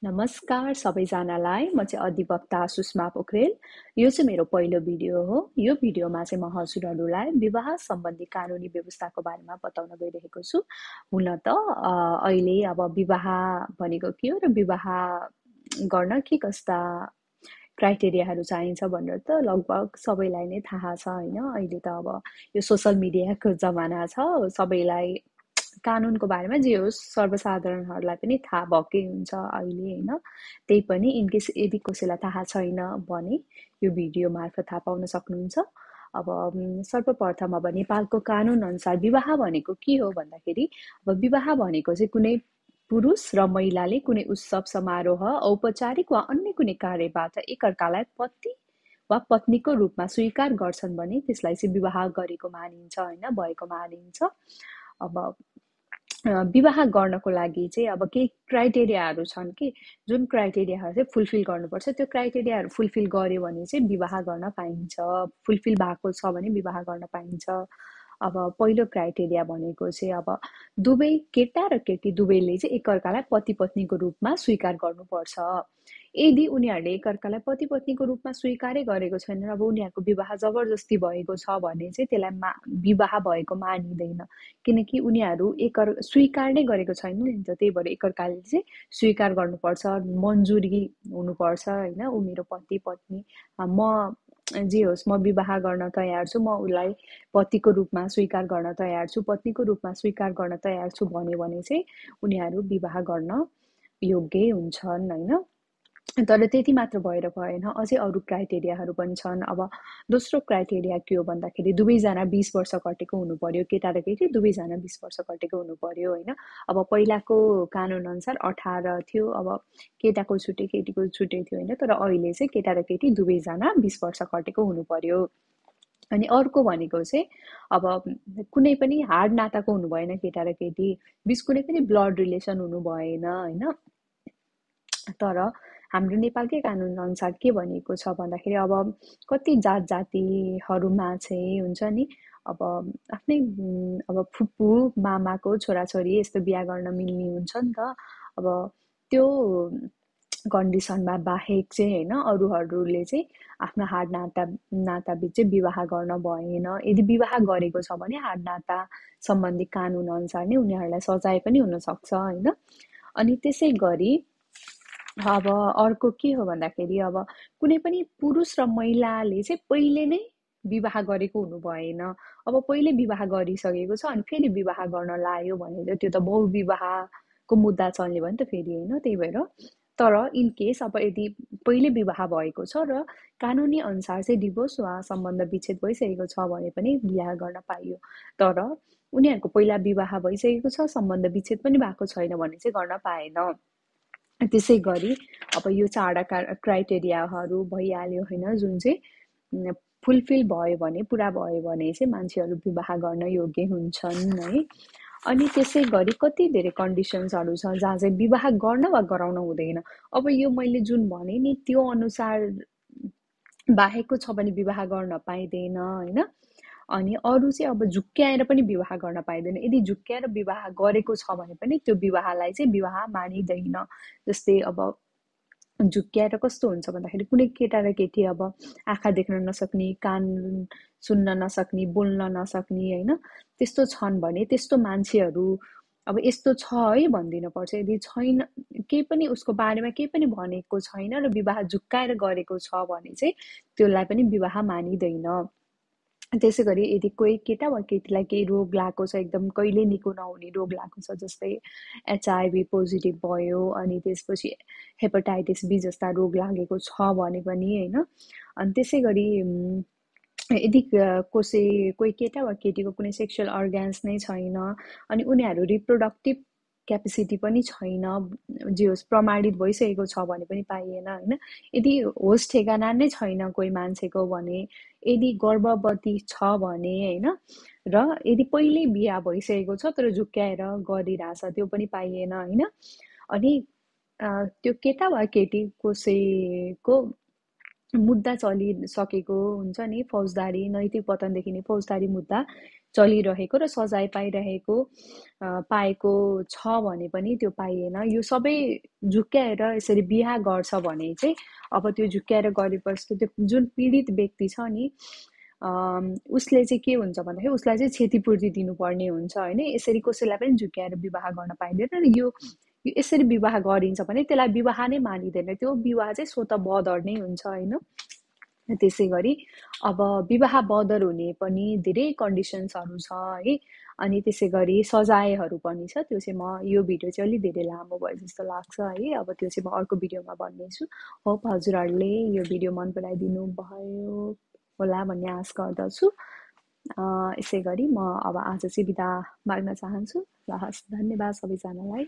नमस्कार सबैजनालाई। म चाहिँ अधिवक्ता सुषमा पोखरेल। यो चाहिँ मेरो पहिलो भिडियो हो। यो भिडियोमा चाहिँ म हजुरहरूलाई विवाह सम्बन्धी कानुनी व्यवस्थाको बारेमा बताउन गइरहेको छु। हुन त अहिले अब विवाह भनेको के हो र विवाह गर्न के कस्ता क्राइटेरियाहरू चाहिन्छ भनेर त लगभग सबैलाई नै थाहा छ होइन। अहिले त अब यो सोसल मिडियाको जमाना छ, सबैलाई कानुनको बारेमा जे होस् सर्वसाधारणहरूलाई पनि थाहा भएकै हुन्छ अहिले होइन। त्यही पनि इनकेस यदि कसैलाई थाहा छैन भने यो भिडियो मार्फत थाहा पाउन सक्नुहुन्छ। अब सर्वप्रथम अब नेपालको कानुन अनुसार विवाह भनेको के हो भन्दाखेरि अब विवाह भनेको चाहिँ कुनै पुरुष र महिलाले कुनै उत्सव समारोह औपचारिक वा अन्य कुनै कार्यबाट एकअर्कालाई पति वा पत्नीको रूपमा स्वीकार गर्छन् भने त्यसलाई चाहिँ विवाह गरेको मानिन्छ होइन, भएको मानिन्छ। अब विवाह गर्नको लागि चाहिँ अब केही क्राइटेरियाहरू छन् कि जुन क्राइटेरियाहरू चाहिँ फुलफिल गर्नुपर्छ। त्यो क्राइटेरियाहरू फुलफिल गर्यो भने चाहिँ विवाह गर्न पाइन्छ, फुलफिल भएको छ भने विवाह गर्न पाइन्छ। अब पहिलो क्राइटेरिया भनेको चाहिँ अब दुवै केटा र केटी दुवैले चाहिँ एकअर्कालाई पति पत्नीको रूपमा स्वीकार गर्नुपर्छ। यदि उनीहरूले एकअर्कालाई पति पत्नीको रूपमा स्वीकारै गरेको छैन, अब उनीहरूको विवाह जबरजस्ती भएको छ भने चाहिँ त्यसलाई विवाह भएको मानिँदैन, किनकि उनीहरू स्वीकार नै गरेको छैन नि त। त्यही भएर एकअर्काले चाहिँ स्वीकार गर्नुपर्छ, मन्जुरी हुनुपर्छ होइन। ऊ मेरो पति पत्नी, म जे होस् म विवाह गर्न तयार छु, म उसलाई पतिको रूपमा स्वीकार गर्न तयार छु, पत्नीको रूपमा स्वीकार गर्न तयार छु भन्यो भने चाहिँ उनीहरू विवाह गर्न योग्य हुन्छन् होइन। तर त्यति मात्र भएर भएन, अझै अरू क्राइटेरियाहरू पनि छन्। अब दोस्रो क्राइटेरिया के हो भन्दाखेरि दुवैजना 20 वर्ष कटेको हुनु पर्यो, केटा र केटी दुवैजना 20 वर्ष कटेको हुनु पर्यो होइन। अब पहिलाको कानुन अनुसार 18 थियो, अब केटाको छुट्टै केटीको छुट्टै थियो होइन। तर अहिले चाहिँ केटा र केटी दुवैजना 20 वर्ष कटेको हुनु पर्यो। अनि अर्को भनेको चाहिँ अब कुनै पनि हाड नाताको हुनु भएन केटा र केटी, बिच कुनै पनि ब्लड रिलेसन हुनु भएन होइन। तर हाम्रो नेपालकै कानुन अनुसार के भनेको छ भन्दाखेरि अब कति जात जातिहरूमा चाहिँ हुन्छ नि, अब आफ्नै अब फुपू मामाको छोराछोरी यस्तो बिहा गर्न मिल्ने हुन्छ नि त। अब त्यो कन्डिसनमा बाहेक चाहिँ होइन अरूहरूले चाहिँ आफ्नो हाड नाताबिच चाहिँ विवाह गर्न भएन। यदि विवाह गरेको छ भने हाड नाता सम्बन्धी कानुन अनुसार नै उनीहरूलाई सजाय पनि हुनसक्छ होइन। अनि त्यसै गरी अब अर्को के हो भन्दाखेरि अब कुनै पनि पुरुष र महिलाले चाहिँ पहिले नै विवाह गरेको हुनु भएन। अब पहिले विवाह गरिसकेको छ अनि फेरि विवाह गर्न लाग्यो भने त त्यो त बहुविवाहको मुद्दा चल्ने भयो नि त फेरि होइन। त्यही भएर तर इन केस अब यदि पहिले विवाह भएको छ र कानुनी अनुसार चाहिँ डिभोर्स वा सम्बन्ध विच्छेद भइसकेको छ भने पनि बिहा गर्न पाइयो। तर उनीहरूको पहिला विवाह भइसकेको छ, सम्बन्ध विच्छेद पनि भएको छैन भने चाहिँ गर्न पाएन। त्यसै गरी अब यो चारवटा क्राइटेरियाहरू भइहाल्यो होइन, जुन चाहिँ फुलफिल भयो भने, पुरा भयो भने चाहिँ मान्छेहरू विवाह गर्न योग्य हुन्छन् है। अनि त्यसै गरी कति धेरै कन्डिसन्सहरू छ जहाँ चाहिँ विवाह गर्न वा गराउन हुँदैन। अब यो मैले जुन भने नि त्यो अनुसार बाहेकको छ भने विवाह गर्न पाइँदैन होइन। अनि अरू चाहिँ अब झुक्क्याएर पनि विवाह गर्न पाइँदैन। यदि झुक्क्याएर विवाह गरेको छ भने पनि त्यो विवाहलाई चाहिँ विवाह मानिँदैन। जस्तै अब झुक्क्याएर कस्तो हुन्छ भन्दाखेरि कुनै केटा र केटी अब आँखा देख्न नसक्ने, कान सुन्न नसक्ने, बोल्न नसक्ने होइन, त्यस्तो छन् भने त्यस्तो मान्छेहरू अब यस्तो छ है भनिदिनु पर्छ। यदि छैन, केही पनि उसको बारेमा केही पनि भनेको छैन र विवाह झुक्काएर गरेको छ भने चाहिँ त्यसलाई पनि विवाह मानिँदैन। त्यसै गरी यदि कोही केटा वा केटीलाई केही रोग लागेको छ, एकदम कहिले निको नहुने रोग लागेको छ, जस्तै HIV पोजिटिभ भयो अनि त्यसपछि हेपाटाइटिस बी जस्ता रोग लागेको छ भने पनि होइन। अनि त्यसै गरी यदि कोही केटा वा केटीको कुनै सेक्सुअल अर्ग्यान्स नै छैन अनि उनीहरू रिप्रोडक्टिभ क्यापेसिटी पनि छैन, जे होस् प्रमाणित भइसकेको छ भने पनि पाइएन होइन। यदि होस् ठेगाना नै छैन कोही मान्छेको भने, यदि गर्भवती छ भने होइन, र यदि पहिल्यै बिहा भइसकेको छ तर झुक्क्याएर गरिरहेछ त्यो पनि पाइएन होइन। अनि त्यो केटा वा केटी कसैको मुद्दा चलिसकेको हुन्छ नि, फौजदारी नैतिक पतनदेखि नै फौजदारी मुद्दा चलिरहेको र सजाय पाएको छ भने पनि त्यो पाइएन। यो सबै झुक्क्याएर यसरी बिहा गर्छ भने चाहिँ अब त्यो झुक्क्याएर गरेपछि त्यो जुन पीडित व्यक्ति छ नि उसले चाहिँ के हुन्छ भन्दाखेरि उसलाई चाहिँ क्षतिपूर्ति दिनुपर्ने हुन्छ होइन। यसरी कसैलाई पनि झुक्क्याएर विवाह गर्न पाइँदैन र यो यसरी विवाह गरिन्छ भने त्यसलाई विवाह नै मानिँदैन, त्यो विवाह चाहिँ स्वत बदर नै हुन्छ होइन। त्यसै गरी अब विवाह बदर हुने पनि धेरै कन्डिसन्सहरू छ है। अनि त्यसै गरी सजायहरू पनि छ, त्यो चाहिँ म यो भिडियो चाहिँ अलिक धेरै लामो भयो जस्तो लाग्छ है। अब त्यो चाहिँ म अर्को भिडियोमा भन्नेछु। होप हजुरहरूले यो भिडियो मन पराइदिनु भयो होला भन्ने आश गर्दछु। यसै गरी म अब आज चाहिँ बिदा माग्न चाहन्छु। ल हस्, धन्यवाद सबैजनालाई।